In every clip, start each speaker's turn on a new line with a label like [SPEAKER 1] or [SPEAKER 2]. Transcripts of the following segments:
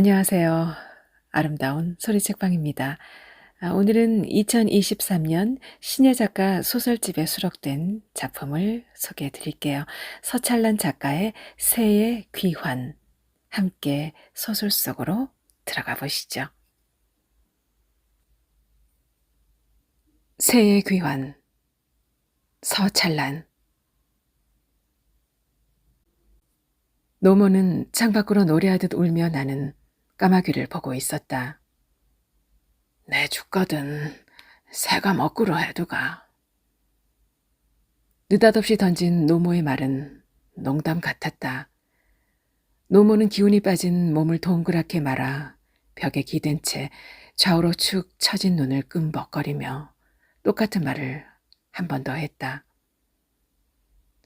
[SPEAKER 1] 안녕하세요. 아름다운 소리책방입니다. 오늘은 2023년 신예 작가 소설집에 수록된 작품을 소개해 드릴게요. 서찰란 작가의 새의 귀환. 함께 소설 속으로 들어가 보시죠. 새의 귀환. 서찰란. 노모는 창밖으로 노래하듯 울며 나는 까마귀를 보고 있었다. 내 죽거든 새가 먹구로 해두가. 느닷없이 던진 노모의 말은 농담 같았다. 노모는 기운이 빠진 몸을 동그랗게 말아 벽에 기댄 채 좌우로 축 처진 눈을 끔벅거리며 똑같은 말을 한 번 더 했다.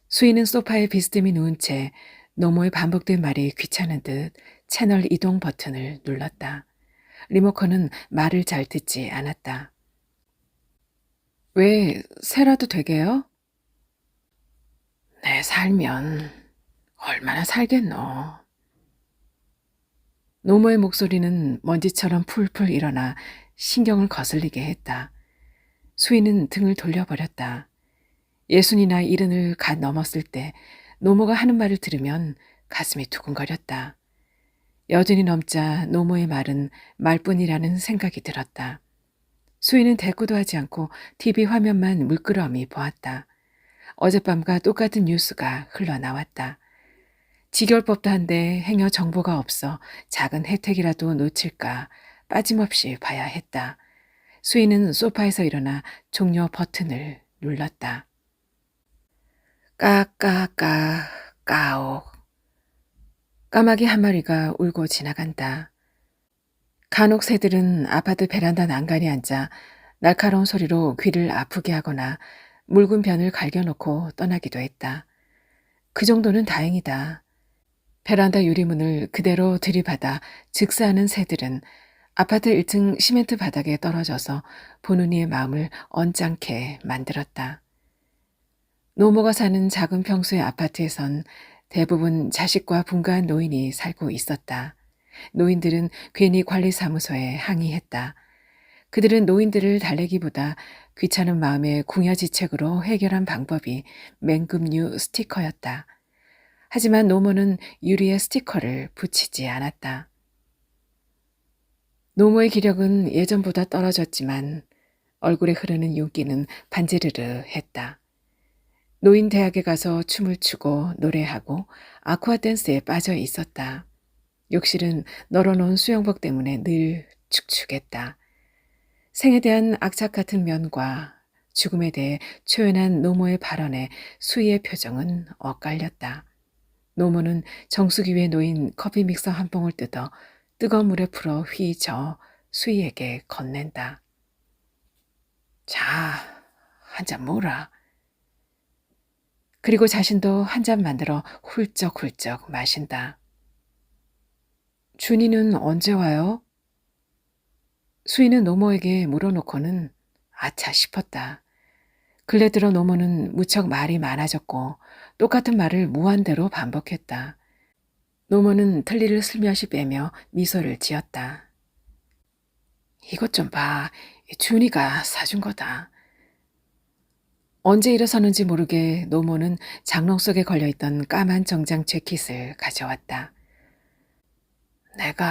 [SPEAKER 1] 수인은 소파에 비스듬히 누운 채 노모의 반복된 말이 귀찮은 듯 채널 이동 버튼을 눌렀다. 리모컨은 말을 잘 듣지 않았다. 왜 새라도 되게요? 내 살면 얼마나 살겠노? 노모의 목소리는 먼지처럼 풀풀 일어나 신경을 거슬리게 했다. 수인은 등을 돌려버렸다. 60이나 70을 갓 넘었을 때 노모가 하는 말을 들으면 가슴이 두근거렸다. 여든이 넘자 노모의 말은 말뿐이라는 생각이 들었다. 수인은 대꾸도 하지 않고 TV 화면만 물끄러미 보았다. 어젯밤과 똑같은 뉴스가 흘러나왔다. 지결법도 한데 행여 정보가 없어 작은 혜택이라도 놓칠까 빠짐없이 봐야 했다. 수인은 소파에서 일어나 종료 버튼을 눌렀다. 까까까 까옥. 까마귀 한 마리가 울고 지나간다. 간혹 새들은 아파트 베란다 난간에 앉아 날카로운 소리로 귀를 아프게 하거나 묽은 변을 갈겨놓고 떠나기도 했다. 그 정도는 다행이다. 베란다 유리문을 그대로 들이받아 즉사하는 새들은 아파트 1층 시멘트 바닥에 떨어져서 보는 이의 마음을 언짢게 만들었다. 노모가 사는 작은 평수의 아파트에선 대부분 자식과 분가한 노인이 살고 있었다. 노인들은 괜히 관리사무소에 항의했다. 그들은 노인들을 달래기보다 귀찮은 마음의 궁여지책으로 해결한 방법이 맹금류 스티커였다. 하지만 노모는 유리에 스티커를 붙이지 않았다. 노모의 기력은 예전보다 떨어졌지만 얼굴에 흐르는 윤기는 반지르르 했다. 노인 대학에 가서 춤을 추고 노래하고 아쿠아 댄스에 빠져 있었다. 욕실은 널어놓은 수영복 때문에 늘 축축했다. 생에 대한 악착 같은 면과 죽음에 대해 초연한 노모의 발언에 수희의 표정은 엇갈렸다. 노모는 정수기 위에 놓인 커피 믹서 한 봉을 뜯어 뜨거운 물에 풀어 휘저 수희에게 건넨다. 자, 한 잔 모으라. 그리고 자신도 한 잔 만들어 훌쩍훌쩍 마신다. 준이는 언제 와요? 수희는 노모에게 물어놓고는 아차 싶었다. 근래 들어 노모는 무척 말이 많아졌고 똑같은 말을 무한대로 반복했다. 노모는 틀니를 슬며시 빼며 미소를 지었다. 이것 좀 봐. 준이가 사준 거다. 언제 일어서는지 모르게 노모는 장롱 속에 걸려있던 까만 정장 재킷을 가져왔다. 내가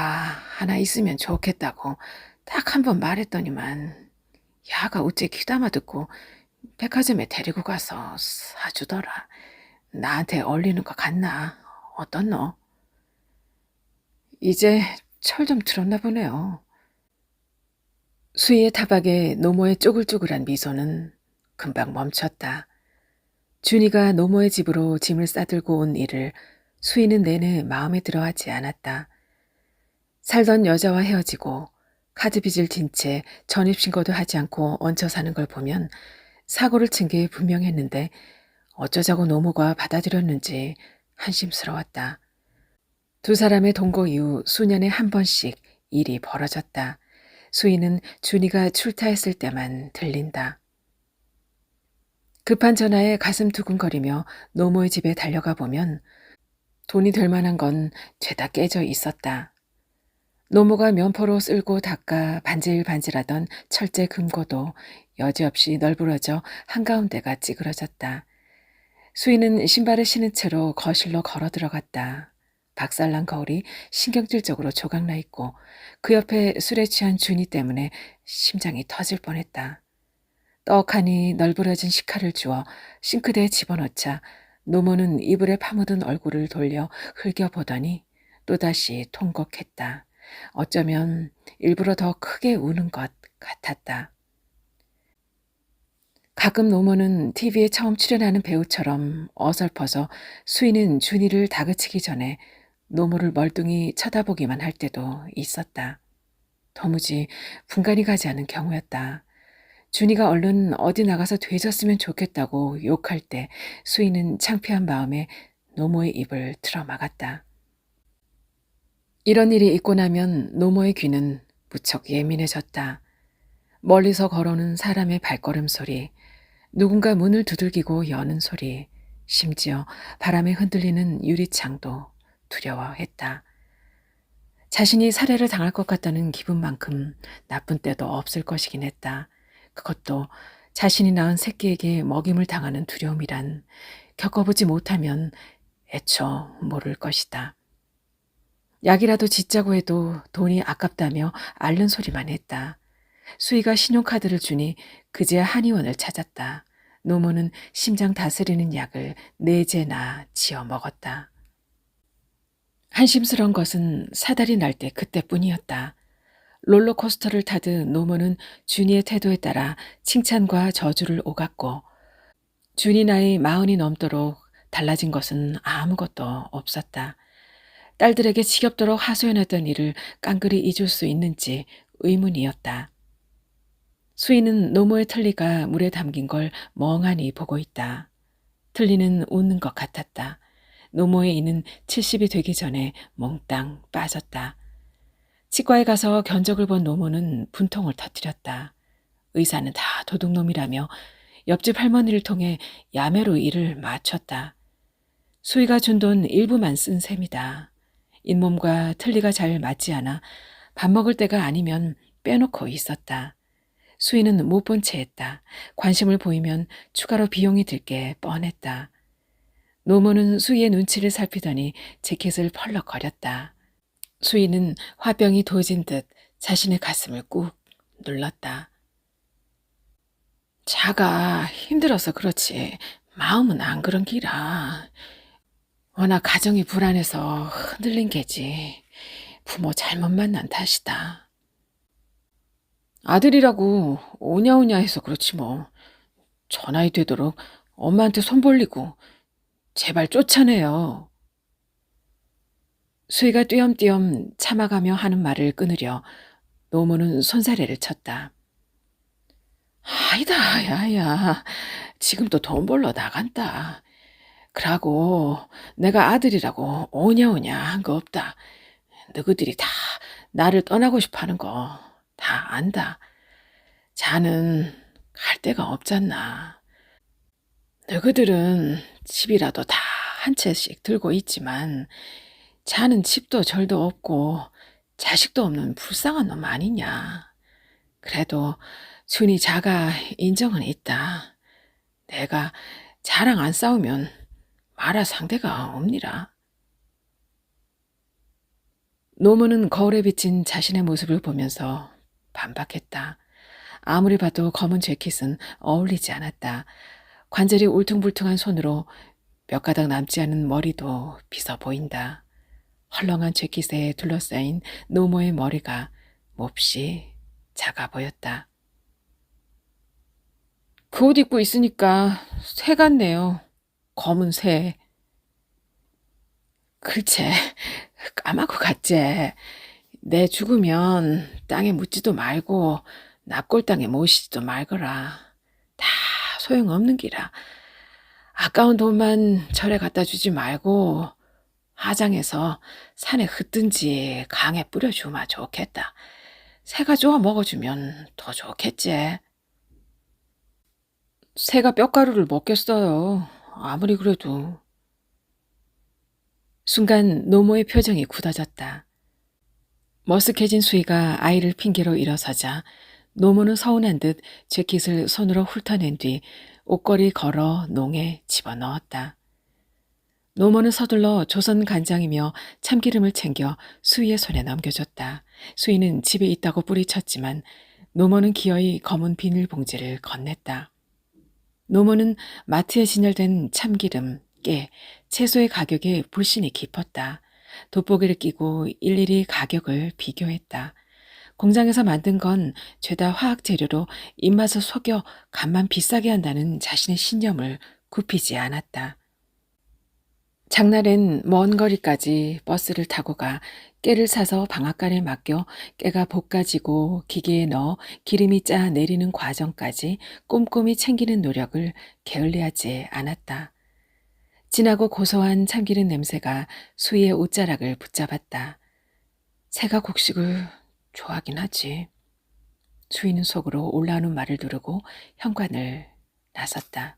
[SPEAKER 1] 하나 있으면 좋겠다고 딱 한 번 말했더니만 야가 어째 귀담아 듣고 백화점에 데리고 가서 사주더라. 나한테 어울리는 것 같나? 어떻노? 이제 철 좀 들었나 보네요. 수희의 타박에 노모의 쪼글쪼글한 미소는 금방 멈췄다. 준이가 노모의 집으로 짐을 싸들고 온 일을 수희는 내내 마음에 들어하지 않았다. 살던 여자와 헤어지고 카드빚을 진 채 전입신고도 하지 않고 얹혀 사는 걸 보면 사고를 친 게 분명했는데 어쩌자고 노모가 받아들였는지 한심스러웠다. 두 사람의 동거 이후 수년에 한 번씩 일이 벌어졌다. 수희는 준이가 출타했을 때만 들린다. 급한 전화에 가슴 두근거리며 노모의 집에 달려가 보면 돈이 될 만한 건 죄다 깨져 있었다. 노모가 면포로 쓸고 닦아 반질반질하던 철제 금고도 여지없이 널브러져 한가운데가 찌그러졌다. 수인은 신발을 신은 채로 거실로 걸어 들어갔다. 박살난 거울이 신경질적으로 조각나 있고 그 옆에 술에 취한 준이 때문에 심장이 터질 뻔했다. 떡하니 널브러진 식칼을 주어 싱크대에 집어넣자 노모는 이불에 파묻은 얼굴을 돌려 흘겨보더니 또다시 통곡했다. 어쩌면 일부러 더 크게 우는 것 같았다. 가끔 노모는 TV에 처음 출연하는 배우처럼 어설퍼서 수인은 준이를 다그치기 전에 노모를 멀뚱히 쳐다보기만 할 때도 있었다. 도무지 분간이 가지 않은 경우였다. 준이가 얼른 어디 나가서 되졌으면 좋겠다고 욕할 때 수인은 창피한 마음에 노모의 입을 틀어막았다. 이런 일이 있고 나면 노모의 귀는 무척 예민해졌다. 멀리서 걸어오는 사람의 발걸음 소리, 누군가 문을 두들기고 여는 소리, 심지어 바람에 흔들리는 유리창도 두려워했다. 자신이 살해를 당할 것 같다는 기분만큼 나쁜 때도 없을 것이긴 했다. 그것도 자신이 낳은 새끼에게 먹임을 당하는 두려움이란 겪어보지 못하면 애초 모를 것이다. 약이라도 짓자고 해도 돈이 아깝다며 앓는 소리만 했다. 수희가 신용카드를 주니 그제야 한의원을 찾았다. 노모는 심장 다스리는 약을 4제나 지어 먹었다. 한심스러운 것은 사달이 날 때 그때뿐이었다. 롤러코스터를 타듯 노모는 준이의 태도에 따라 칭찬과 저주를 오갔고 준이 나이 40이 넘도록 달라진 것은 아무것도 없었다. 딸들에게 지겹도록 하소연했던 일을 깡그리 잊을 수 있는지 의문이었다. 수인은 노모의 틀니가 물에 담긴 걸 멍하니 보고 있다. 틀니는 웃는 것 같았다. 노모의 이는 70이 되기 전에 몽땅 빠졌다. 치과에 가서 견적을 본 노모는 분통을 터뜨렸다. 의사는 다 도둑놈이라며 옆집 할머니를 통해 야매로 일을 마쳤다. 수희가 준 돈 일부만 쓴 셈이다. 잇몸과 틀니가 잘 맞지 않아 밥 먹을 때가 아니면 빼놓고 있었다. 수희는 못 본 채 했다. 관심을 보이면 추가로 비용이 들 게 뻔했다. 노모는 수희의 눈치를 살피더니 재킷을 펄럭거렸다. 수희는 화병이 도진 듯 자신의 가슴을 꾹 눌렀다. 자가 힘들어서 그렇지 마음은 안 그런 기라. 워낙 가정이 불안해서 흔들린 게지. 부모 잘못 만난 탓이다. 아들이라고 오냐오냐 해서 그렇지 뭐. 저 나이 되도록 엄마한테 손 벌리고 제발 쫓아내요. 수희가 띄엄띄엄 참아가며 하는 말을 끊으려 노모는 손사래를 쳤다. 아이다 야야 지금도 돈 벌러 나간다. 그러고 내가 아들이라고 오냐오냐 한 거 없다. 너희들이 다 나를 떠나고 싶어하는 거 다 안다. 자는 갈 데가 없잖나. 너희들은 집이라도 다 한 채씩 들고 있지만 자는 집도 절도 없고 자식도 없는 불쌍한 놈 아니냐. 그래도 준이 자가 인정은 있다. 내가 자랑 안 싸우면 말할 상대가 없니라. 노무는 거울에 비친 자신의 모습을 보면서 반박했다. 아무리 봐도 검은 재킷은 어울리지 않았다. 관절이 울퉁불퉁한 손으로 몇 가닥 남지 않은 머리도 빗어 보인다. 헐렁한 재킷에 둘러싸인 노모의 머리가 몹시 작아 보였다. 그 옷 입고 있으니까 새 같네요. 검은 새. 글쎄, 까마고 갔제. 내 죽으면 땅에 묻지도 말고 납골 땅에 모시지도 말거라. 다 소용없는 기라. 아까운 돈만 절에 갖다 주지 말고 하장해서 산에 흩든지 강에 뿌려주면 좋겠다. 새가 좋아 먹어주면 더 좋겠지. 새가 뼈가루를 먹겠어요. 아무리 그래도. 순간 노모의 표정이 굳어졌다. 머쓱해진 수희가 아이를 핑계로 일어서자 노모는 서운한 듯 재킷을 손으로 훑어낸 뒤 옷걸이 걸어 농에 집어넣었다. 노모는 서둘러 조선 간장이며 참기름을 챙겨 수희의 손에 넘겨줬다. 수희는 집에 있다고 뿌리쳤지만 노모는 기어이 검은 비닐봉지를 건넸다. 노모는 마트에 진열된 참기름, 깨, 채소의 가격에 불신이 깊었다. 돋보기를 끼고 일일이 가격을 비교했다. 공장에서 만든 건 죄다 화학 재료로 입맛을 속여 값만 비싸게 한다는 자신의 신념을 굽히지 않았다. 장날엔 먼 거리까지 버스를 타고 가 깨를 사서 방앗간에 맡겨 깨가 볶아지고 기계에 넣어 기름이 짜 내리는 과정까지 꼼꼼히 챙기는 노력을 게을리하지 않았다. 진하고 고소한 참기름 냄새가 수희의 옷자락을 붙잡았다. 새가 곡식을 좋아하긴 하지. 수희는 속으로 올라오는 말을 누르고 현관을 나섰다.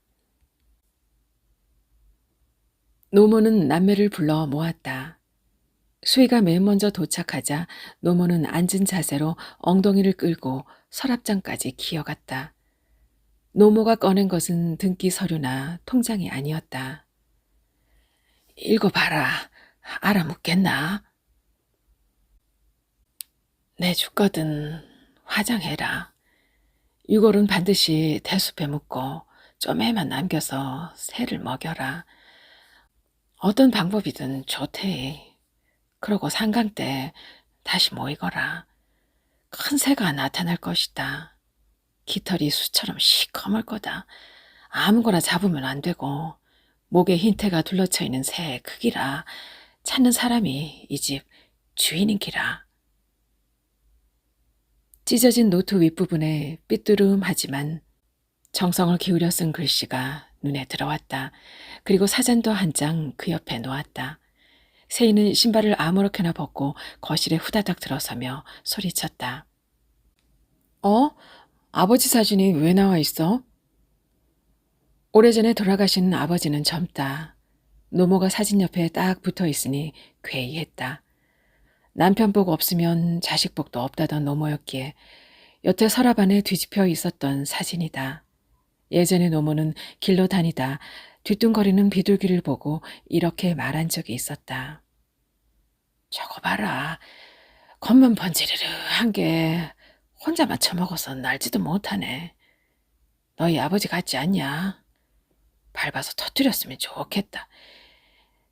[SPEAKER 1] 노모는 남매를 불러 모았다. 수희가 맨 먼저 도착하자 노모는 앉은 자세로 엉덩이를 끌고 서랍장까지 기어갔다. 노모가 꺼낸 것은 등기 서류나 통장이 아니었다. 읽어봐라. 알아묻겠나? 내 죽거든 화장해라. 6월은 반드시 대숲에 묻고 좀에만 남겨서 새를 먹여라. 어떤 방법이든 좋대. 그러고 상강 때 다시 모이거라. 큰 새가 나타날 것이다. 깃털이 수처럼 시커멀 거다. 아무거나 잡으면 안 되고 목에 흰태가 둘러쳐 있는 새의 크기라. 찾는 사람이 이 집 주인인 기라. 찢어진 노트 윗부분에 삐뚤음하지만 정성을 기울여 쓴 글씨가 눈에 들어왔다. 그리고 사전도 한 장 그 옆에 놓았다. 세인은 신발을 아무렇게나 벗고 거실에 후다닥 들어서며 소리쳤다. 아버지 사진이 왜 나와 있어? 오래전에 돌아가신 아버지는 젊다. 노모가 사진 옆에 딱 붙어 있으니 괴이했다. 남편 복 없으면 자식 복도 없다던 노모였기에 여태 서랍 안에 뒤집혀 있었던 사진이다. 예전에 노모는 길로 다니다 뒤뚱거리는 비둘기를 보고 이렇게 말한 적이 있었다. 저거 봐라. 겉만 번지르르한 게 혼자만 처먹어서 날지도 못하네. 너희 아버지 같지 않냐? 밟아서 터뜨렸으면 좋겠다.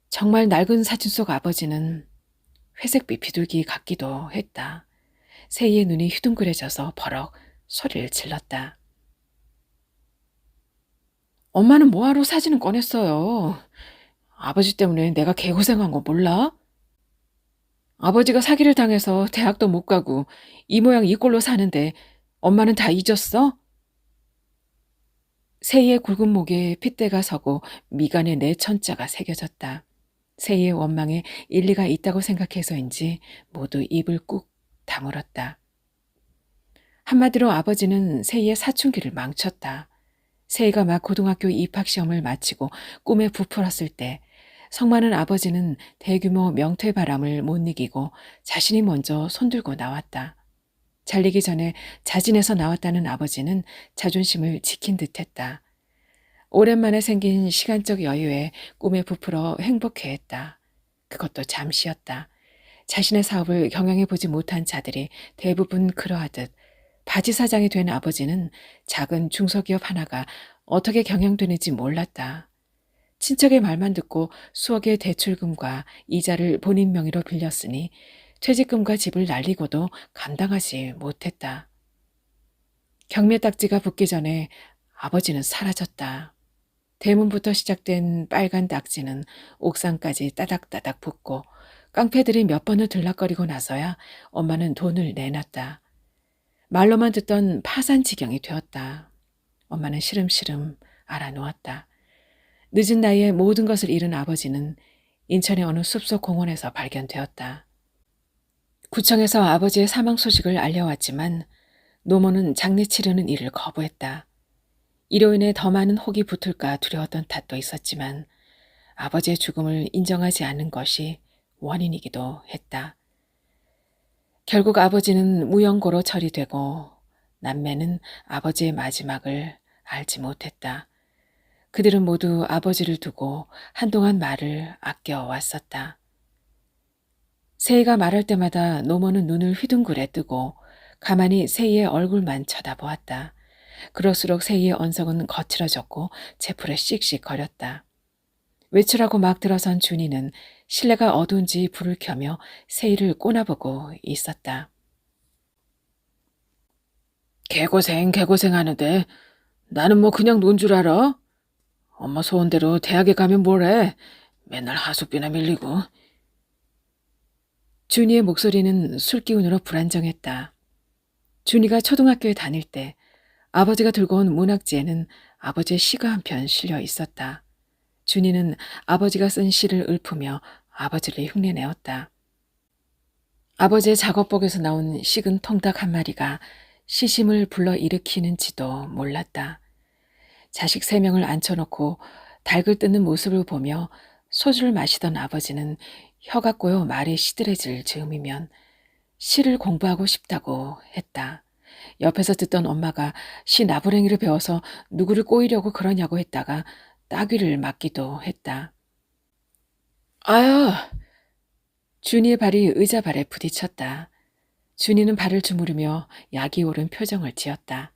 [SPEAKER 1] 정말 낡은 사진 속 아버지는 회색빛 비둘기 같기도 했다. 세희의 눈이 휘둥그레져서 버럭 소리를 질렀다. 엄마는 뭐하러 사진을 꺼냈어요? 아버지 때문에 내가 개고생한 거 몰라? 아버지가 사기를 당해서 대학도 못 가고 이 모양 이 꼴로 사는데 엄마는 다 잊었어? 세희의 굵은 목에 핏대가 서고 미간에 내천자가 새겨졌다. 세희의 원망에 일리가 있다고 생각해서인지 모두 입을 꾹 다물었다. 한마디로 아버지는 세희의 사춘기를 망쳤다. 세희가 막 고등학교 입학시험을 마치고 꿈에 부풀었을 때 성많은 아버지는 대규모 명퇴바람을 못 이기고 자신이 먼저 손들고 나왔다. 잘리기 전에 자진해서 나왔다는 아버지는 자존심을 지킨 듯했다. 오랜만에 생긴 시간적 여유에 꿈에 부풀어 행복해했다. 그것도 잠시였다. 자신의 사업을 경영해보지 못한 자들이 대부분 그러하듯 바지 사장이 된 아버지는 작은 중소기업 하나가 어떻게 경영되는지 몰랐다. 친척의 말만 듣고 수억의 대출금과 이자를 본인 명의로 빌렸으니 퇴직금과 집을 날리고도 감당하지 못했다. 경매딱지가 붙기 전에 아버지는 사라졌다. 대문부터 시작된 빨간 딱지는 옥상까지 따닥따닥 붙고 깡패들이 몇 번을 들락거리고 나서야 엄마는 돈을 내놨다. 말로만 듣던 파산지경이 되었다. 엄마는 시름시름 알아놓았다. 늦은 나이에 모든 것을 잃은 아버지는 인천의 어느 숲속 공원에서 발견되었다. 구청에서 아버지의 사망 소식을 알려왔지만 노모는 장례 치르는 일을 거부했다. 이로 인해 더 많은 혹이 붙을까 두려웠던 탓도 있었지만 아버지의 죽음을 인정하지 않는 것이 원인이기도 했다. 결국 아버지는 무연고로 처리되고 남매는 아버지의 마지막을 알지 못했다. 그들은 모두 아버지를 두고 한동안 말을 아껴왔었다. 세희가 말할 때마다 노모는 눈을 휘둥그레 뜨고 가만히 세희의 얼굴만 쳐다보았다. 그럴수록 세희의 언성은 거칠어졌고 제풀에 씩씩거렸다. 외출하고 막 들어선 준이는 실내가 어두운지 불을 켜며 세희를 꼬나보고 있었다. 개고생 하는데 나는 뭐 그냥 논 줄 알아? 엄마 소원대로 대학에 가면 뭐래? 맨날 하숙비나 밀리고. 준이의 목소리는 술기운으로 불안정했다. 준이가 초등학교에 다닐 때 아버지가 들고 온 문학지에는 아버지의 시가 한 편 실려 있었다. 준이는 아버지가 쓴 시를 읊으며 아버지를 흉내내었다. 아버지의 작업복에서 나온 식은 통닭 한 마리가 시심을 불러일으키는지도 몰랐다. 자식 3명을 앉혀놓고 닭을 뜯는 모습을 보며 소주를 마시던 아버지는 혀가 꼬여 말이 시들해질 즈음이면 시를 공부하고 싶다고 했다. 옆에서 듣던 엄마가 시 나부랭이를 배워서 누구를 꼬이려고 그러냐고 했다가 따귀를 맞기도 했다. 아야! 준이의 발이 의자 발에 부딪혔다. 준이는 발을 주무르며 약이 오른 표정을 지었다.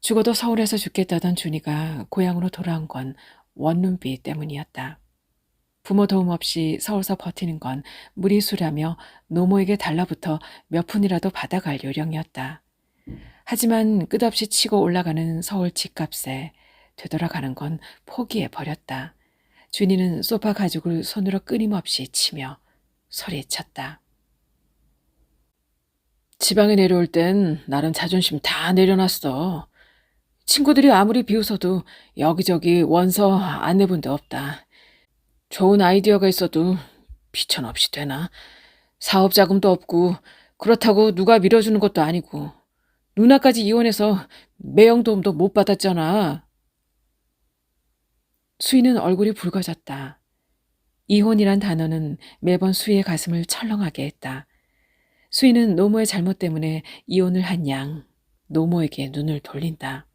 [SPEAKER 1] 죽어도 서울에서 죽겠다던 준이가 고향으로 돌아온 건 원룸비 때문이었다. 부모 도움 없이 서울서 버티는 건 무리수라며 노모에게 달라붙어 몇 푼이라도 받아갈 요령이었다. 하지만 끝없이 치고 올라가는 서울 집값에 되돌아가는 건 포기해버렸다. 준이는 소파 가죽을 손으로 끊임없이 치며 소리쳤다. 지방에 내려올 땐 나름 자존심 다 내려놨어. 친구들이 아무리 비웃어도 여기저기 원서 안 내본 데 없다. 좋은 아이디어가 있어도 비천 없이 되나? 사업 자금도 없고 그렇다고 누가 밀어주는 것도 아니고 누나까지 이혼해서 매형 도움도 못 받았잖아. 수희는 얼굴이 붉어졌다. 이혼이란 단어는 매번 수희의 가슴을 철렁하게 했다. 수희는 노모의 잘못 때문에 이혼을 한 양 노모에게 눈을 돌린다.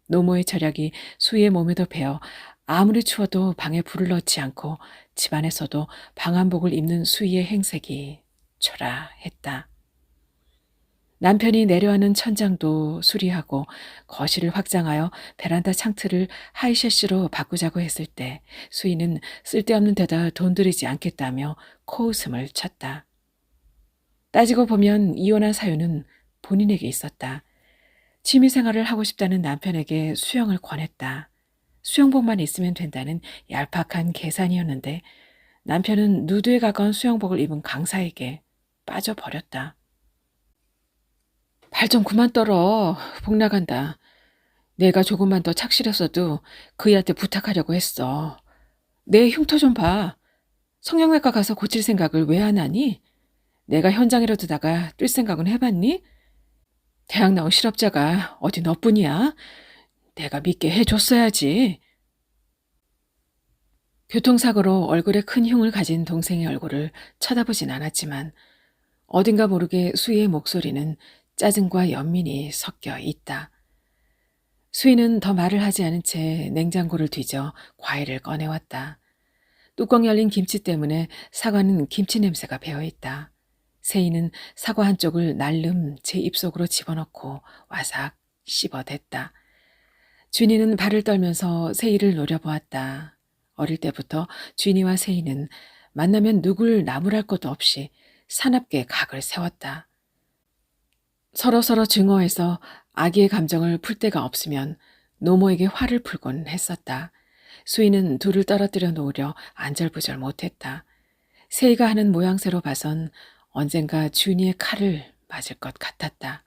[SPEAKER 1] 노모의 절약이 수희의 몸에도 배어 아무리 추워도 방에 불을 넣지 않고 집안에서도 방한복을 입는 수희의 행색이 초라했다. 남편이 내려가는 천장도 수리하고 거실을 확장하여 베란다 창틀을 하이셔츠로 바꾸자고 했을 때 수희는 쓸데없는 데다 돈 들이지 않겠다며 코웃음을 쳤다. 따지고 보면 이혼한 사유는 본인에게 있었다. 취미생활을 하고 싶다는 남편에게 수영을 권했다. 수영복만 있으면 된다는 얄팍한 계산이었는데 남편은 누드에 가까운 수영복을 입은 강사에게 빠져버렸다. 발 좀 그만 떨어. 복 나간다. 내가 조금만 더 착실했어도 그이한테 부탁하려고 했어. 내 흉터 좀 봐. 성형외과 가서 고칠 생각을 왜 안 하니? 내가 현장이라 두다가 뛸 생각은 해봤니? 대학 나온 실업자가 어디 너뿐이야? 내가 믿게 해줬어야지. 교통사고로 얼굴에 큰 흉을 가진 동생의 얼굴을 쳐다보진 않았지만 어딘가 모르게 수희의 목소리는 짜증과 연민이 섞여 있다. 수희는 더 말을 하지 않은 채 냉장고를 뒤져 과일을 꺼내왔다. 뚜껑 열린 김치 때문에 사과는 김치 냄새가 배어있다. 세희는 사과 한쪽을 날름 제 입속으로 집어넣고 와삭 씹어댔다. 준이는 발을 떨면서 세희를 노려보았다. 어릴 때부터 준이와 세희는 만나면 누굴 나무랄 것도 없이 사납게 각을 세웠다. 서로서로 증오해서 아기의 감정을 풀 데가 없으면 노모에게 화를 풀곤 했었다. 수희는 둘을 떨어뜨려 놓으려 안절부절 못했다. 세희가 하는 모양새로 봐선 언젠가 준이의 칼을 맞을 것 같았다.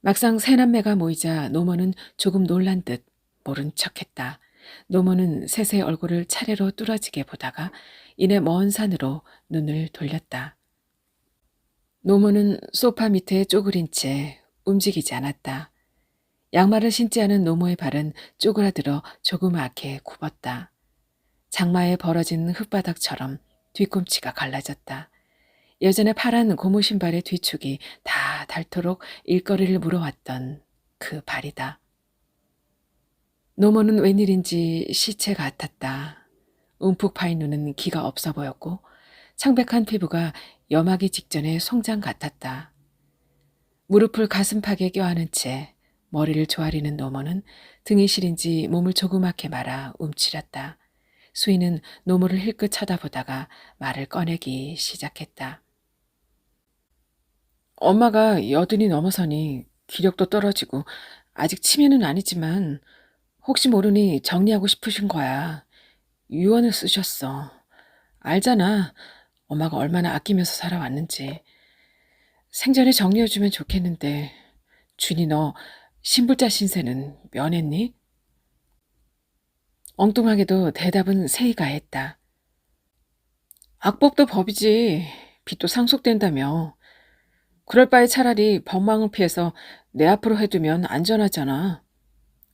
[SPEAKER 1] 막상 세 남매가 모이자 노모는 조금 놀란 듯 모른 척했다. 노모는 셋의 얼굴을 차례로 뚫어지게 보다가 이내 먼 산으로 눈을 돌렸다. 노모는 소파 밑에 쪼그린 채 움직이지 않았다. 양말을 신지 않은 노모의 발은 쪼그라들어 조그맣게 굽었다. 장마에 벌어진 흙바닥처럼 뒤꿈치가 갈라졌다. 여전히 파란 고무 신발의 뒤축이 다 닳도록 일거리를 물어왔던 그 발이다. 노모는 웬일인지 시체 같았다. 움푹 파인 눈은 기가 없어 보였고 창백한 피부가 염하기 직전의 송장 같았다. 무릎을 가슴팍에 껴안은 채 머리를 조아리는 노모는 등이 시린지 몸을 조그맣게 말아 움츠렸다. 수인은 노모를 힐끗 쳐다보다가 말을 꺼내기 시작했다. 엄마가 80이 넘어서니 기력도 떨어지고 아직 치매는 아니지만 혹시 모르니 정리하고 싶으신 거야. 유언을 쓰셨어. 알잖아. 엄마가 얼마나 아끼면서 살아왔는지. 생전에 정리해주면 좋겠는데 준이 너 신불자 신세는 면했니? 엉뚱하게도 대답은 세희가 했다. 악법도 법이지. 빚도 상속된다며. 그럴 바에 차라리 법망을 피해서 내 앞으로 해두면 안전하잖아.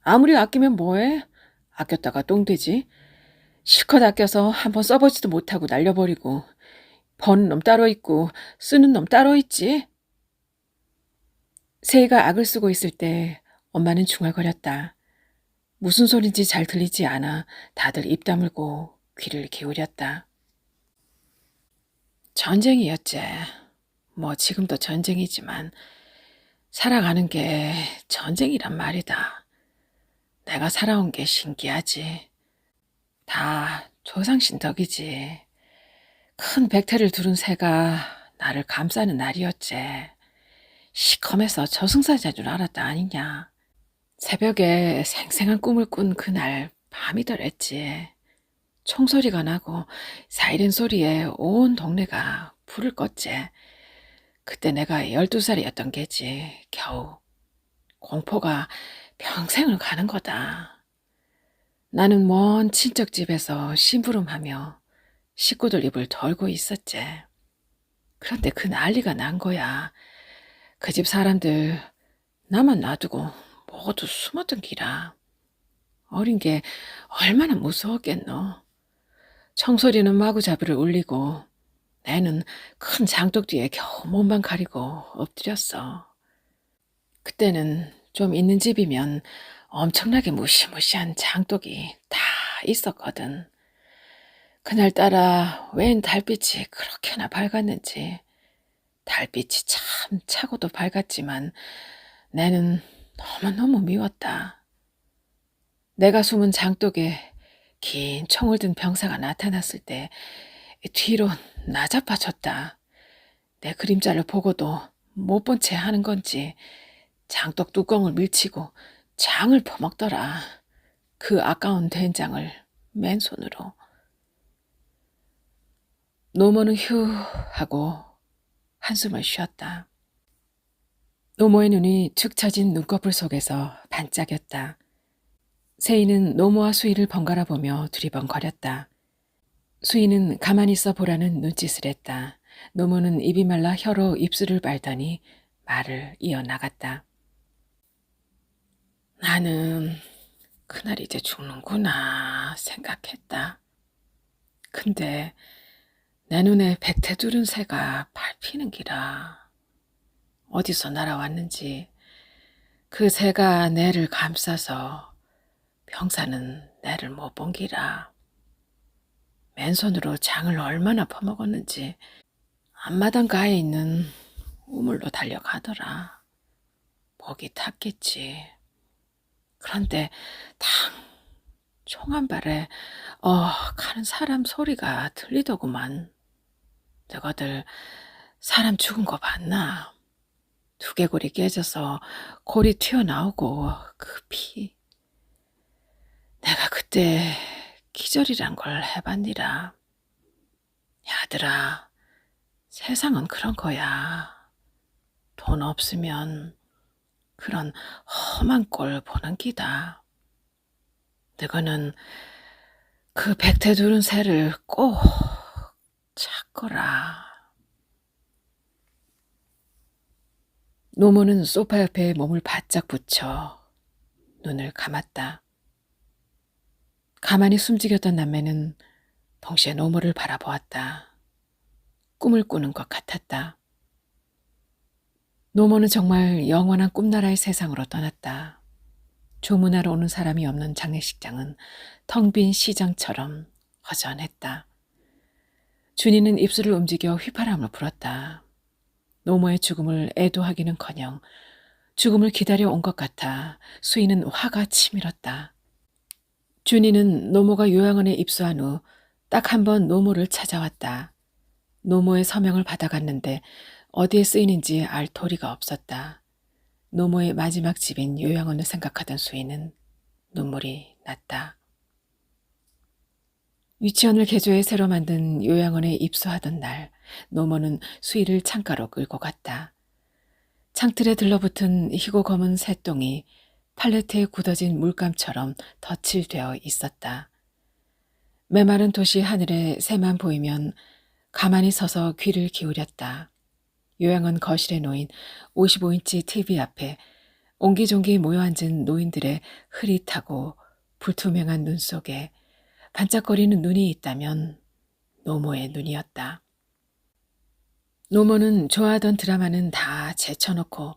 [SPEAKER 1] 아무리 아끼면 뭐해? 아꼈다가 똥되지. 실컷 아껴서 한번 써보지도 못하고 날려버리고 버는 놈 따로 있고 쓰는 놈 따로 있지. 세희가 악을 쓰고 있을 때 엄마는 중얼거렸다. 무슨 소린지 잘 들리지 않아 다들 입 다물고 귀를 기울였다. 전쟁이었지. 뭐 지금도 전쟁이지만 살아가는 게 전쟁이란 말이다. 내가 살아온 게 신기하지. 다 조상신 덕이지. 큰 백태를 두른 새가 나를 감싸는 날이었지. 시커매서 저승사자인 줄 알았다 아니냐. 새벽에 생생한 꿈을 꾼 그날 밤이더랬지. 총소리가 나고 사이렌 소리에 온 동네가 불을 껐지. 그때 내가 12살이었던 게지. 겨우. 공포가 평생을 가는 거다. 나는 먼 친척 집에서 심부름하며 식구들 입을 덜고 있었지. 그런데 그 난리가 난 거야. 그 집 사람들 나만 놔두고 모두 숨었던 기라. 어린 게 얼마나 무서웠겠노. 청소리는 마구잡이를 울리고 내는 큰 장독 뒤에 겨우 몸만 가리고 엎드렸어. 그때는 좀 있는 집이면 엄청나게 무시무시한 장독이 다 있었거든. 그날따라 웬 달빛이 그렇게나 밝았는지. 달빛이 참 차고도 밝았지만 내는 너무너무 미웠다. 내가 숨은 장독에 긴 총을 든 병사가 나타났을 때 뒤로 나자빠졌다. 내 그림자를 보고도 못 본 채 하는 건지 장독 뚜껑을 밀치고 장을 퍼먹더라. 그 아까운 된장을 맨손으로. 노모는 휴 하고 한숨을 쉬었다. 노모의 눈이 축 처진 눈꺼풀 속에서 반짝였다. 세희는 노모와 수희를 번갈아 보며 두리번거렸다. 수희는 가만히 있어 보라는 눈짓을 했다. 노모는 입이 말라 혀로 입술을 빨더니 말을 이어나갔다. 나는 그날 이제 죽는구나 생각했다. 근데 내 눈에 백태 두른 새가 밟히는 기라. 어디서 날아왔는지 그 새가 내를 감싸서 병사는 내를 못 본 기라. 맨손으로 장을 얼마나 퍼먹었는지 앞마당 가에 있는 우물로 달려가더라. 목이 탔겠지. 그런데 탕 총 한 발에 가는 사람 소리가 들리더구만. 너희들 사람 죽은 거 봤나? 두개골이 깨져서 골이 튀어나오고 그 피. 내가 그때 기절이란 걸 해봤니라. 야들아, 세상은 그런 거야. 돈 없으면 그런 험한 꼴 보는 기다. 너희는 그 백태 두른 새를 꼭 찾거라. 노모는 소파 옆에 몸을 바짝 붙여 눈을 감았다. 가만히 숨지겼던 남매는 동시에 노모를 바라보았다. 꿈을 꾸는 것 같았다. 노모는 정말 영원한 꿈나라의 세상으로 떠났다. 조문하러 오는 사람이 없는 장례식장은 텅 빈 시장처럼 허전했다. 준이는 입술을 움직여 휘파람을 불었다. 노모의 죽음을 애도하기는커녕 죽음을 기다려 온 것 같아 수인은 화가 치밀었다. 준이는 노모가 요양원에 입소한 후 딱 한 번 노모를 찾아왔다. 노모의 서명을 받아갔는데 어디에 쓰이는지 알 도리가 없었다. 노모의 마지막 집인 요양원을 생각하던 수인은 눈물이 났다. 유치원을 개조해 새로 만든 요양원에 입소하던 날, 노모는 수희를 창가로 끌고 갔다. 창틀에 들러붙은 희고 검은 새똥이 팔레트에 굳어진 물감처럼 덧칠되어 있었다. 메마른 도시 하늘에 새만 보이면 가만히 서서 귀를 기울였다. 요양원 거실에 놓인 55인치 TV 앞에 옹기종기 모여앉은 노인들의 흐릿하고 불투명한 눈 속에 반짝거리는 눈이 있다면 노모의 눈이었다. 노모는 좋아하던 드라마는 다 제쳐놓고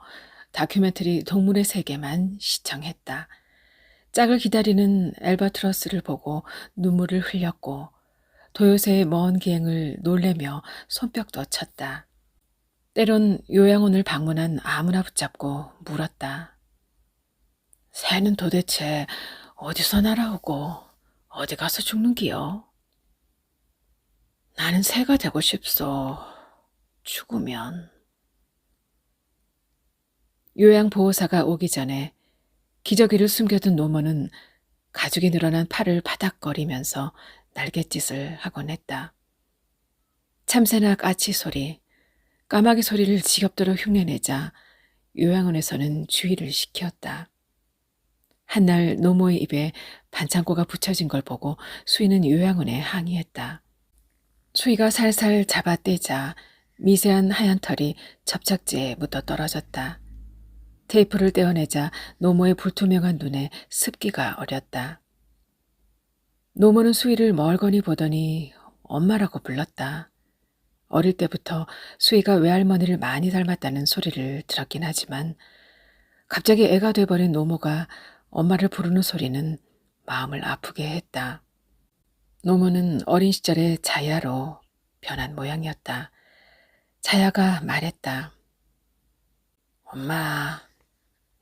[SPEAKER 1] 다큐멘터리 동물의 세계만 시청했다. 짝을 기다리는 엘버트러스를 보고 눈물을 흘렸고 도요새의 먼 기행을 놀래며 손뼉도 쳤다. 때론 요양원을 방문한 아무나 붙잡고 물었다. 새는 도대체 어디서 날아오고 어디 가서 죽는기요? 나는 새가 되고 싶소. 죽으면. 요양보호사가 오기 전에 기저귀를 숨겨둔 노모는 가죽이 늘어난 팔을 파닥거리면서 날갯짓을 하곤 했다. 참새나 까치 소리, 까마귀 소리를 지겹도록 흉내내자 요양원에서는 주의를 시켰다. 한날 노모의 입에 반창고가 붙여진 걸 보고 수희는 요양원에 항의했다. 수희가 살살 잡아떼자 미세한 하얀 털이 접착제에 묻어 떨어졌다. 테이프를 떼어내자 노모의 불투명한 눈에 습기가 어렸다. 노모는 수희를 멀거니 보더니 엄마라고 불렀다. 어릴 때부터 수희가 외할머니를 많이 닮았다는 소리를 들었긴 하지만 갑자기 애가 돼버린 노모가 엄마를 부르는 소리는 마음을 아프게 했다. 노모는 어린 시절에 자야로 변한 모양이었다. 자야가 말했다. 엄마,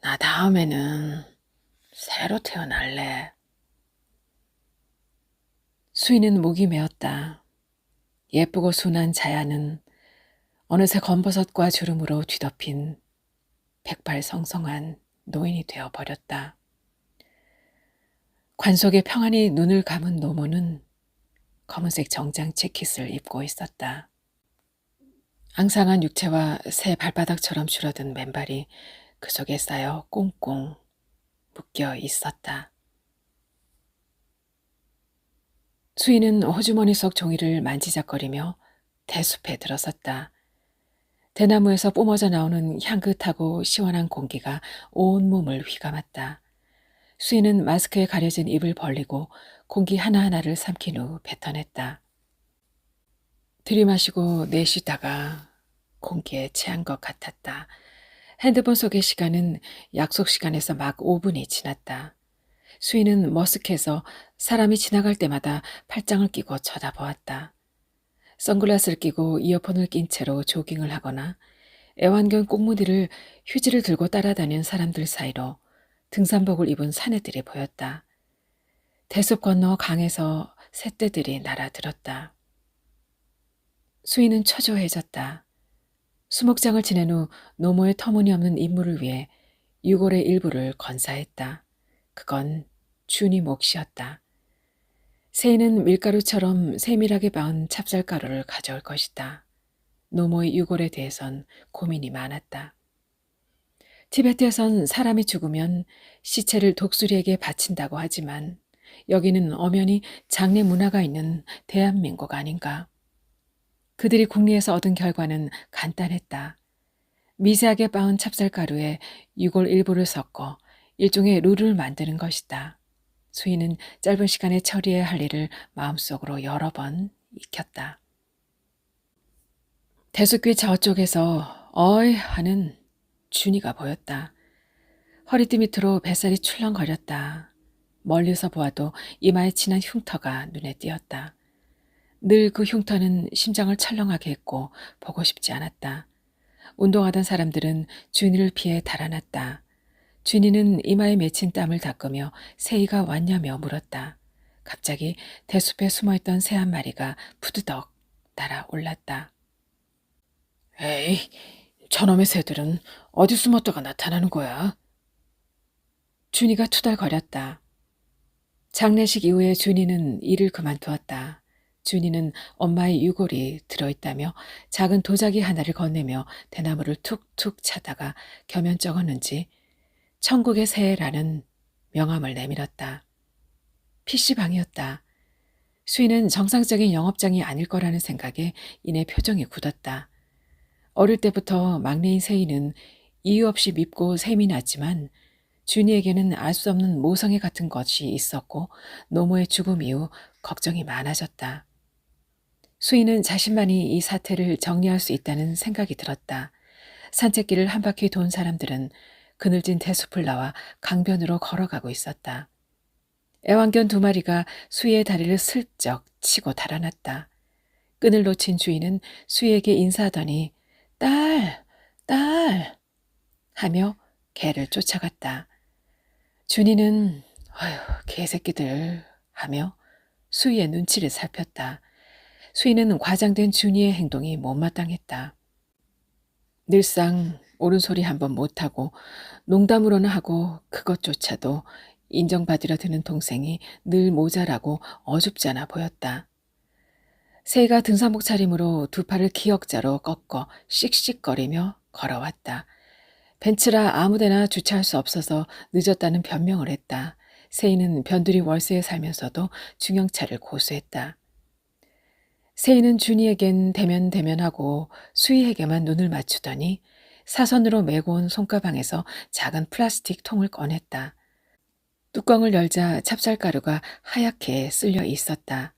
[SPEAKER 1] 나 다음에는 새로 태어날래. 수희는 목이 메었다. 예쁘고 순한 자야는 어느새 검버섯과 주름으로 뒤덮인 백발성성한 노인이 되어버렸다. 관 속에 평안히 눈을 감은 노모는 검은색 정장 재킷을 입고 있었다. 앙상한 육체와 새 발바닥처럼 줄어든 맨발이 그 속에 쌓여 꽁꽁 묶여 있었다. 수희는 호주머니 속 종이를 만지작거리며 대숲에 들어섰다. 대나무에서 뿜어져 나오는 향긋하고 시원한 공기가 온몸을 휘감았다. 수희는 마스크에 가려진 입을 벌리고 공기 하나하나를 삼킨 후 뱉어냈다. 들이마시고 내쉬다가 공기에 체한 것 같았다. 핸드폰 속의 시간은 약속 시간에서 막 5분이 지났다. 수희는 머쓱해서 사람이 지나갈 때마다 팔짱을 끼고 쳐다보았다. 선글라스를 끼고 이어폰을 낀 채로 조깅을 하거나 애완견 꽁무니를 휴지를 들고 따라다니는 사람들 사이로 등산복을 입은 사내들이 보였다. 대숲 건너 강에서 새떼들이 날아들었다. 수희는 초조해졌다. 수목장을 지낸 후 노모의 터무니없는 임무를 위해 유골의 일부를 건사했다. 그건 준이 몫이었다. 세인은 밀가루처럼 세밀하게 빻은 찹쌀가루를 가져올 것이다. 노모의 유골에 대해선 고민이 많았다. 티베트에선 사람이 죽으면 시체를 독수리에게 바친다고 하지만 여기는 엄연히 장례 문화가 있는 대한민국 아닌가. 그들이 궁리에서 얻은 결과는 간단했다. 미세하게 빻은 찹쌀가루에 유골 일부를 섞어 일종의 룰을 만드는 것이다. 수희는 짧은 시간에 처리해야 할 일을 마음속으로 여러 번 익혔다. 대숲길 저쪽에서 어이 하는 준이가 보였다. 허리띠 밑으로 뱃살이 출렁거렸다. 멀리서 보아도 이마에 진한 흉터가 눈에 띄었다. 늘 그 흉터는 심장을 철렁하게 했고 보고 싶지 않았다. 운동하던 사람들은 준이를 피해 달아났다. 준이는 이마에 맺힌 땀을 닦으며 새이가 왔냐며 물었다. 갑자기 대숲에 숨어있던 새 한 마리가 푸드덕 날아올랐다. 에이, 저놈의 새들은 어디 숨었다가 나타나는 거야? 준이가 투덜거렸다. 장례식 이후에 준이는 일을 그만두었다. 준이는 엄마의 유골이 들어있다며 작은 도자기 하나를 건네며 대나무를 툭툭 차다가 겸연쩍었는지 천국의 새라는 명함을 내밀었다. PC방이었다. 수인은 정상적인 영업장이 아닐 거라는 생각에 이내 표정이 굳었다. 어릴 때부터 막내인 세이는 이유 없이 밉고 셈이 났지만 준이에게는 알 수 없는 모성애 같은 것이 있었고 노모의 죽음 이후 걱정이 많아졌다. 수인은 자신만이 이 사태를 정리할 수 있다는 생각이 들었다. 산책길을 한 바퀴 돈 사람들은 그늘진 대숲을 나와 강변으로 걸어가고 있었다. 애완견 2마리가 수희의 다리를 슬쩍 치고 달아났다. 끈을 놓친 주인은 수희에게 인사하더니 딸, 딸 하며 개를 쫓아갔다. 준이는 아휴 개새끼들 하며 수희의 눈치를 살폈다. 수희는 과장된 준이의 행동이 못마땅했다. 늘상 옳은 소리 한번 못하고 농담으로는 하고 그것조차도 인정받으려 드는 동생이 늘 모자라고 어줍잖아 보였다. 새가 등산복 차림으로 2팔을 기역자로 꺾어 씩씩거리며 걸어왔다. 벤츠라 아무데나 주차할 수 없어서 늦었다는 변명을 했다. 세이는 변두리 월세에 살면서도 중형차를 고수했다. 세이는 준이에겐 대면대면하고 수희에게만 눈을 맞추더니 사선으로 메고 온 손가방에서 작은 플라스틱 통을 꺼냈다. 뚜껑을 열자 찹쌀가루가 하얗게 쓸려 있었다.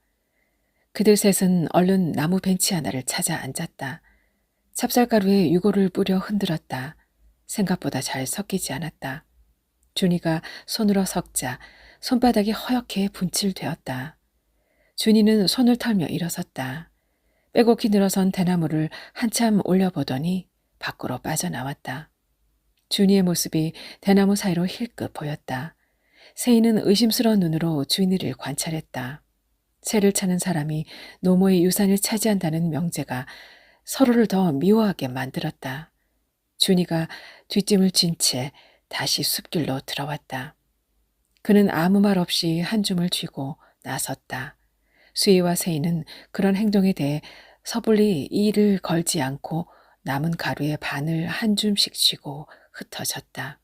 [SPEAKER 1] 그들 셋은 얼른 나무 벤치 하나를 찾아 앉았다. 찹쌀가루에 유골을 뿌려 흔들었다. 생각보다 잘 섞이지 않았다. 준이가 손으로 섞자 손바닥이 허옇게 분칠되었다. 준이는 손을 털며 일어섰다. 빼곡히 늘어선 대나무를 한참 올려보더니 밖으로 빠져나왔다. 준이의 모습이 대나무 사이로 힐끗 보였다. 세이는 의심스러운 눈으로 준이를 관찰했다. 새를 찾는 사람이 노모의 유산을 차지한다는 명제가 서로를 더 미워하게 만들었다. 준이가 뒷짐을 진 채 다시 숲길로 들어왔다. 그는 아무 말 없이 한 줌을 쥐고 나섰다. 수희와 세이는 그런 행동에 대해 섣불리 이를 걸지 않고 남은 가루의 반을 한 줌씩 쥐고 흩어졌다.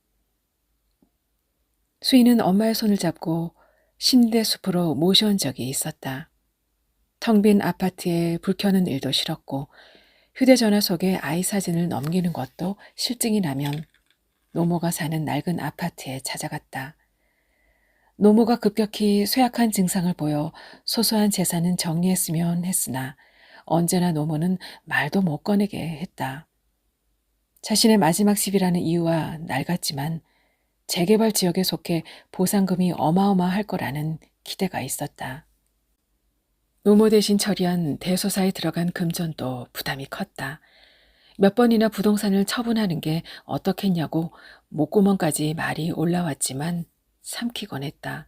[SPEAKER 1] 수희는 엄마의 손을 잡고 신대 숲으로 모셔온 적이 있었다. 텅 빈 아파트에 불 켜는 일도 싫었고 휴대전화 속에 아이 사진을 넘기는 것도 실증이 나면 노모가 사는 낡은 아파트에 찾아갔다. 노모가 급격히 쇠약한 증상을 보여 소소한 재산은 정리했으면 했으나 언제나 노모는 말도 못 꺼내게 했다. 자신의 마지막 집이라는 이유와 낡았지만 재개발 지역에 속해 보상금이 어마어마할 거라는 기대가 있었다. 노모 대신 처리한 대소사에 들어간 금전도 부담이 컸다. 몇 번이나 부동산을 처분하는 게 어떻겠냐고 목구멍까지 말이 올라왔지만 삼키곤 했다.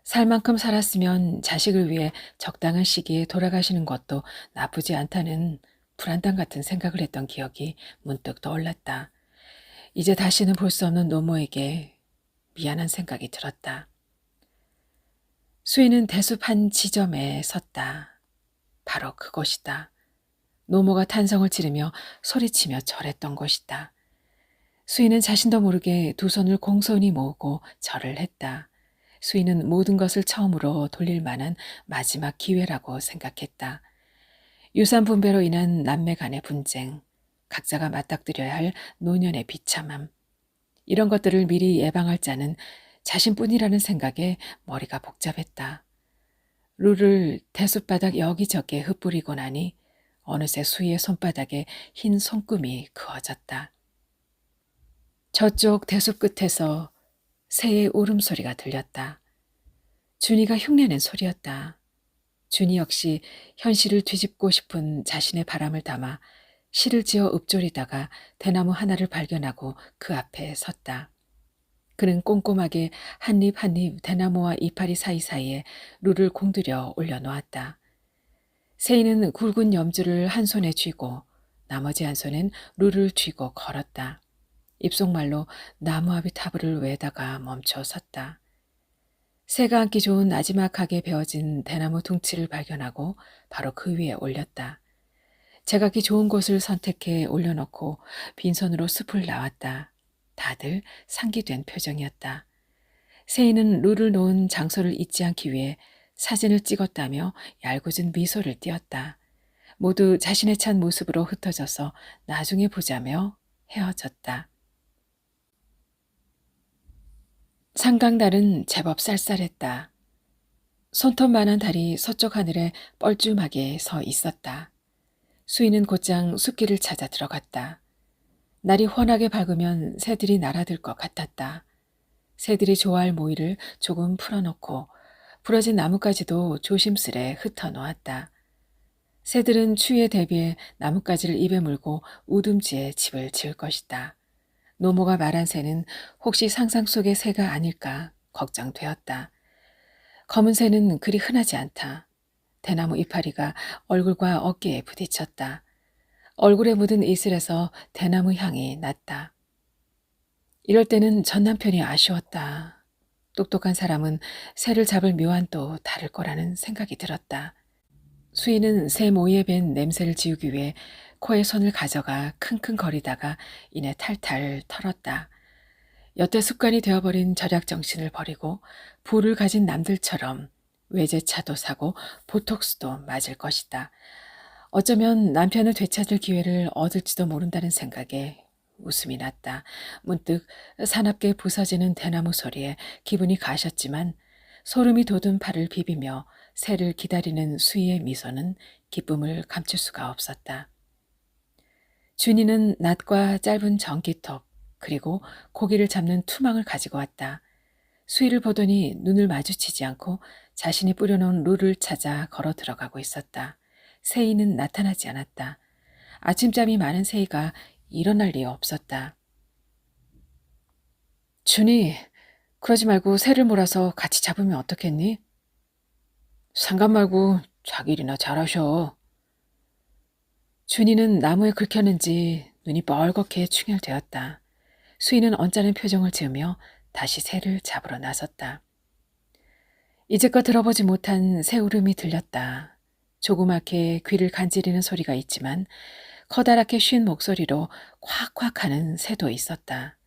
[SPEAKER 1] 살 만큼 살았으면 자식을 위해 적당한 시기에 돌아가시는 것도 나쁘지 않다는 불안당 같은 생각을 했던 기억이 문득 떠올랐다. 이제 다시는 볼 수 없는 노모에게 미안한 생각이 들었다. 수희는 대숲 한 지점에 섰다. 바로 그곳이다. 노모가 탄성을 지르며 소리치며 절했던 곳이다. 수희는 자신도 모르게 2 손을 공손히 모으고 절을 했다. 수희는 모든 것을 처음으로 돌릴 만한 마지막 기회라고 생각했다. 유산 분배로 인한 남매 간의 분쟁, 각자가 맞닥뜨려야 할 노년의 비참함, 이런 것들을 미리 예방할 자는 자신뿐이라는 생각에 머리가 복잡했다. 룰을 대숲바닥 여기저기에 흩뿌리고 나니 어느새 수희의 손바닥에 흰 손금이 그어졌다. 저쪽 대숲 끝에서 새의 울음소리가 들렸다. 준이가 흉내낸 소리였다. 준이 역시 현실을 뒤집고 싶은 자신의 바람을 담아 실을 지어 읊조리다가 대나무 하나를 발견하고 그 앞에 섰다. 그는 꼼꼼하게 한 입 한 입 대나무와 이파리 사이사이에 룰을 공들여 올려놓았다. 세인은 굵은 염주를 한 손에 쥐고 나머지 한 손엔 룰을 쥐고 걸었다. 입속말로 나무아비 타브를 외다가 멈춰 섰다. 새가 앉기 좋은 나지막하게 베어진 대나무 둥치를 발견하고 바로 그 위에 올렸다. 제각기 좋은 곳을 선택해 올려놓고 빈손으로 숲을 나왔다. 다들 상기된 표정이었다. 세인은 룰을 놓은 장소를 잊지 않기 위해 사진을 찍었다며 얄궂은 미소를 띄었다. 모두 자신의 찬 모습으로 흩어져서 나중에 보자며 헤어졌다. 상강달은 제법 쌀쌀했다. 손톱만한 달이 서쪽 하늘에 뻘쭘하게 서 있었다. 수인은 곧장 숲길을 찾아 들어갔다. 날이 환하게 밝으면 새들이 날아들 것 같았다. 새들이 좋아할 모이를 조금 풀어놓고 부러진 나뭇가지도 조심스레 흩어놓았다. 새들은 추위에 대비해 나뭇가지를 입에 물고 우둠지에 집을 지을 것이다. 노모가 말한 새는 혹시 상상 속의 새가 아닐까 걱정되었다. 검은 새는 그리 흔하지 않다. 대나무 이파리가 얼굴과 어깨에 부딪혔다. 얼굴에 묻은 이슬에서 대나무 향이 났다. 이럴 때는 전 남편이 아쉬웠다. 똑똑한 사람은 새를 잡을 묘안도 다를 거라는 생각이 들었다. 수인은 새 모이에 밴 냄새를 지우기 위해 코에 손을 가져가 킁킁거리다가 이내 탈탈 털었다. 여태 습관이 되어버린 절약 정신을 버리고 부를 가진 남들처럼 외제차도 사고 보톡스도 맞을 것이다. 어쩌면 남편을 되찾을 기회를 얻을지도 모른다는 생각에 웃음이 났다. 문득 사납게 부서지는 대나무 소리에 기분이 가셨지만 소름이 돋은 팔을 비비며 새를 기다리는 수희의 미소는 기쁨을 감출 수가 없었다. 준이는 낫과 짧은 전기톱 그리고 고기를 잡는 투망을 가지고 왔다. 수희를 보더니 눈을 마주치지 않고 자신이 뿌려놓은 룰을 찾아 걸어 들어가고 있었다. 세이는 나타나지 않았다. 아침잠이 많은 세이가 일어날 리 없었다. 준이, 그러지 말고 새를 몰아서 같이 잡으면 어떻겠니? 상관 말고 자기 일이나 잘하셔. 준이는 나무에 긁혔는지 눈이 뻘겋게 충혈되었다. 수희는 언짢은 표정을 지으며 다시 새를 잡으러 나섰다. 이제껏 들어보지 못한 새 울음이 들렸다. 조그맣게 귀를 간지리는 소리가 있지만 커다랗게 쉰 목소리로 콱콱 하는 새도 있었다.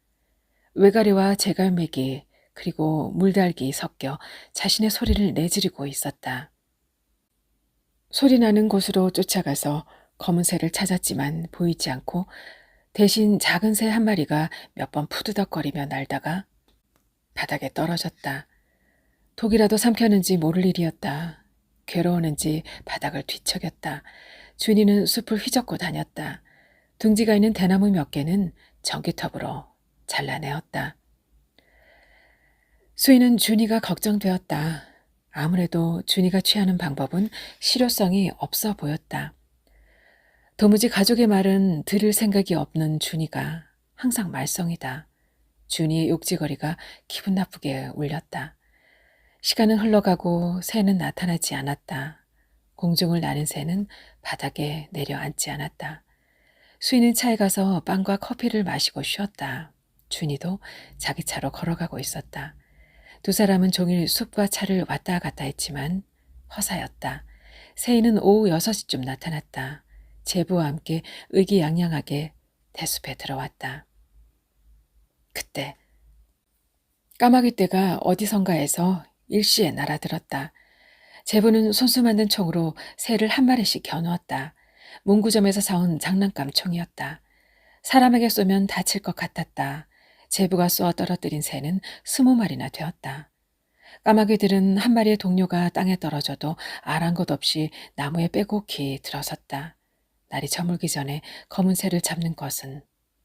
[SPEAKER 1] 외가리와 제갈매기 그리고 물달기 섞여 자신의 소리를 내지르고 있었다. 소리 나는 곳으로 쫓아가서 검은 새를 찾았지만 보이지 않고 대신 작은 새 한 마리가 몇 번 푸드덕거리며 날다가 바닥에 떨어졌다. 독이라도 삼켰는지 모를 일이었다. 괴로웠는지 바닥을 뒤척였다. 준이는 숲을 휘젓고 다녔다. 둥지가 있는 대나무 몇 개는 전기톱으로 잘라내었다. 수희는 준이가 걱정되었다. 아무래도 준이가 취하는 방법은 실효성이 없어 보였다. 도무지 가족의 말은 들을 생각이 없는 준이가 항상 말썽이다. 준이의 욕지거리가 기분 나쁘게 울렸다. 시간은 흘러가고 새는 나타나지 않았다. 공중을 나는 새는 바닥에 내려앉지 않았다. 수희는 차에 가서 빵과 커피를 마시고 쉬었다. 준이도 자기 차로 걸어가고 있었다. 두 사람은 종일 숲과 차를 왔다 갔다 했지만 허사였다. 세인은 오후 6시쯤 나타났다. 제부와 함께 의기양양하게 대숲에 들어왔다. 그때 까마귀 떼가 어디선가에서 일시에 날아들었다. 제부는 손수 만든 총으로 새를 한 마리씩 겨누었다. 문구점에서 사온 장난감 총이었다. 사람에게 쏘면 다칠 것 같았다. 제부가 쏘아 떨어뜨린 새는 20마리나 되었다. 까마귀들은 한 마리의 동료가 땅에 떨어져도 아랑곳 없이 나무에 빼곡히 들어섰다. 날이 저물기 전에 검은 새를 잡는 것은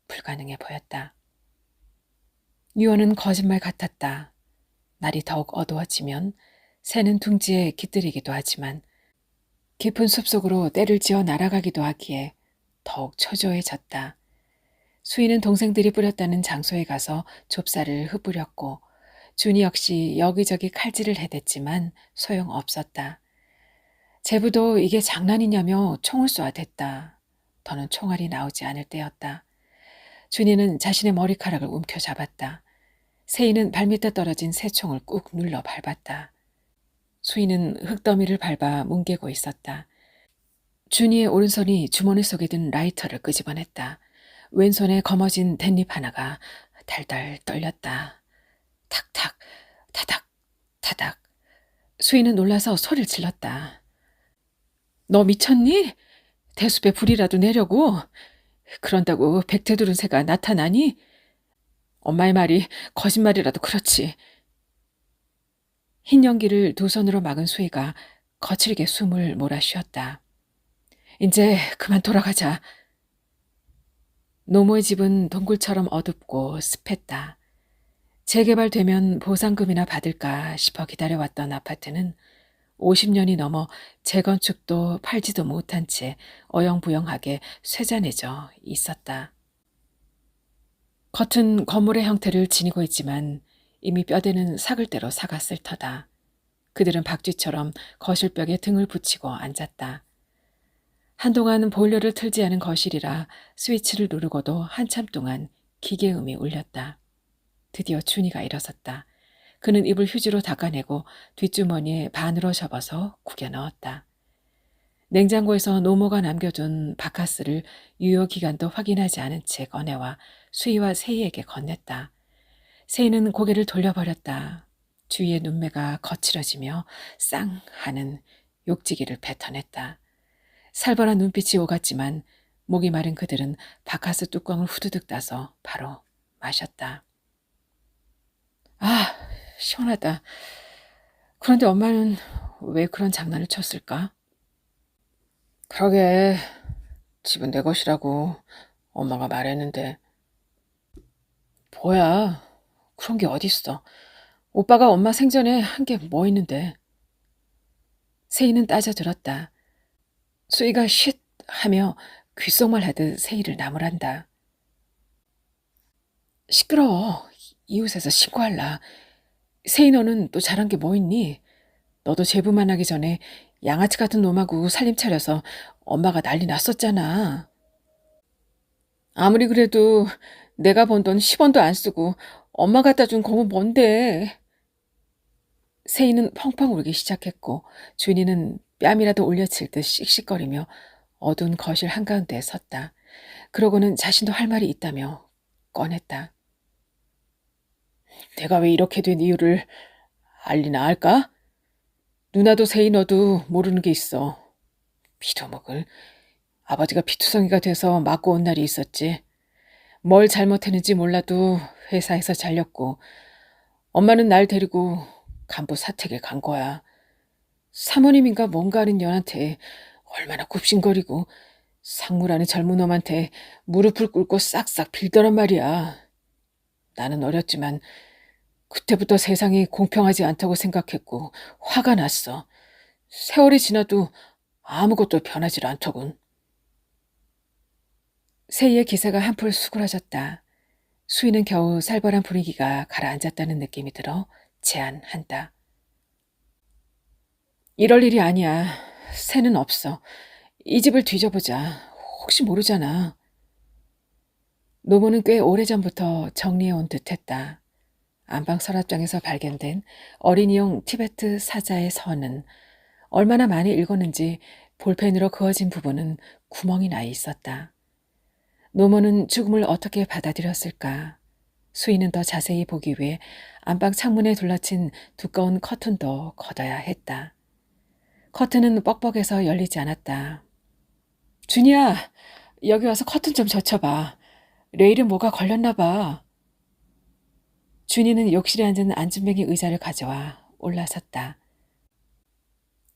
[SPEAKER 1] 불가능해 보였다. 유언은 거짓말 같았다. 날이 더욱 어두워지면 새는 둥지에 깃들이기도 하지만 깊은 숲속으로 때를 지어 날아가기도 하기에 더욱 초조해졌다. 수인은 동생들이 뿌렸다는 장소에 가서 좁쌀을 흩뿌렸고 준이 역시 여기저기 칼질을 해댔지만 소용없었다. 제부도 이게 장난이냐며 총을 쏘아댔다. 더는 총알이 나오지 않을 때였다. 준이는 자신의 머리카락을 움켜잡았다. 세이는 발밑에 떨어진 새총을 꾹 눌러 밟았다. 수인은 흙더미를 밟아 뭉개고 있었다. 준이의 오른손이 주머니 속에 든 라이터를 끄집어냈다. 왼손에 거머쥔 댄잎 하나가 달달 떨렸다. 탁탁, 타닥, 타닥. 수인은 놀라서 소리를 질렀다. 너 미쳤니? 대숲에 불이라도 내려고? 그런다고 백태두른 새가 나타나니? 엄마의 말이 거짓말이라도 그렇지. 흰 연기를 두 손으로 막은 수희가 거칠게 숨을 몰아쉬었다. 이제 그만 돌아가자. 노모의 집은 동굴처럼 어둡고 습했다. 재개발되면 보상금이나 받을까 싶어 기다려왔던 아파트는 50년이 넘어 재건축도 팔지도 못한 채 어영부영하게 쇠잔해져 있었다. 겉은 건물의 형태를 지니고 있지만 이미 뼈대는 삭을 대로 삭았을 터다. 그들은 박쥐처럼 거실벽에 등을 붙이고 앉았다. 한동안 보일러를 틀지 않은 거실이라 스위치를 누르고도 한참 동안 기계음이 울렸다. 드디어 준이가 일어섰다. 그는 입을 휴지로 닦아내고 뒷주머니에 반으로 접어서 구겨 넣었다. 냉장고에서 노모가 남겨둔 바카스를 유효기간도 확인하지 않은 채 꺼내와 수희와 세희에게 건넸다. 세희는 고개를 돌려버렸다. 주위의 눈매가 거칠어지며 쌍 하는 욕지기를 뱉어냈다. 살벌한 눈빛이 오갔지만 목이 마른 그들은 바카스 뚜껑을 후두둑 따서 바로 마셨다. 아, 시원하다. 그런데 엄마는 왜 그런 장난을 쳤을까? 그러게, 집은 내 것이라고 엄마가 말했는데. 뭐야, 그런 게 어딨어. 오빠가 엄마 생전에 한 게 뭐 있는데. 세희는 따져들었다. 수희가 쉿 하며 귓속말 하듯 세희를 나무란다. 시끄러워. 이웃에서 신고할라. 세희 너는 또 잘한 게 뭐 있니? 너도 제부만 하기 전에 양아치 같은 놈하고 살림 차려서 엄마가 난리 났었잖아. 아무리 그래도 내가 번 돈 10원도 안 쓰고 엄마 갖다 준 거면 뭔데. 세희는 펑펑 울기 시작했고 준이는 뺨이라도 올려칠 듯 씩씩거리며 어두운 거실 한가운데에 섰다. 그러고는 자신도 할 말이 있다며 꺼냈다. 내가 왜 이렇게 된 이유를 알리나 할까? 누나도 세희 너도 모르는 게 있어. 비도먹을. 아버지가 피투성이가 돼서 맞고 온 날이 있었지. 뭘 잘못했는지 몰라도 회사에서 잘렸고 엄마는 날 데리고 간부 사택에 간 거야. 사모님인가 뭔가 하는 년한테 얼마나 굽신거리고 상무라는 젊은 놈한테 무릎을 꿇고 싹싹 빌더란 말이야. 나는 어렸지만 그때부터 세상이 공평하지 않다고 생각했고 화가 났어. 세월이 지나도 아무것도 변하질 않더군. 세희의 기세가 한풀 수그러졌다. 수희는 겨우 살벌한 분위기가 가라앉았다는 느낌이 들어 제안한다. 이럴 일이 아니야. 새는 없어. 이 집을 뒤져보자. 혹시 모르잖아. 노모는 꽤 오래전부터 정리해온 듯했다. 안방 서랍장에서 발견된 어린이용 티베트 사자의 선은 얼마나 많이 읽었는지 볼펜으로 그어진 부분은 구멍이 나 있었다. 노모는 죽음을 어떻게 받아들였을까? 수희는 더 자세히 보기 위해 안방 창문에 둘러친 두꺼운 커튼도 걷어야 했다. 커튼은 뻑뻑해서 열리지 않았다. 준이야, 여기 와서 커튼 좀 젖혀봐. 레일은 뭐가 걸렸나 봐. 준이는 욕실에 앉은 안진뱅이 의자를 가져와 올라섰다.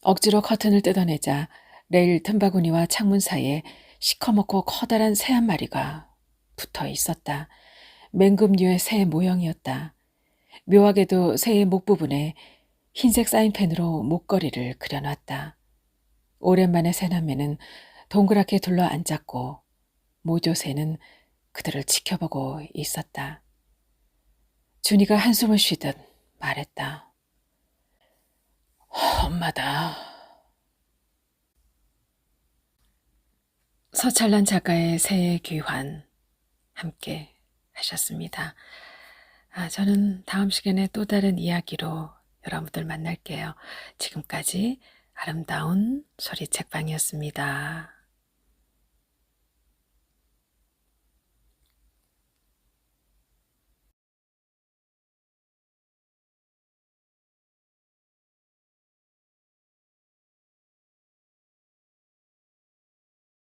[SPEAKER 1] 억지로 커튼을 뜯어내자 레일 틈바구니와 창문 사이에 시커멓고 커다란 새 한 마리가 붙어 있었다. 맹금류의 새 모형이었다. 묘하게도 새의 목 부분에 흰색 사인펜으로 목걸이를 그려놨다. 오랜만에 새남매는 동그랗게 둘러 앉았고 모조새는 그들을 지켜보고 있었다. 준이가 한숨을 쉬듯 말했다. 엄마다. 서찰란 작가의 새의 귀환 함께 하셨습니다. 저는 다음 시간에 또 다른 이야기로 여러분들 만날게요. 지금까지 아름다운 소리 책방이었습니다.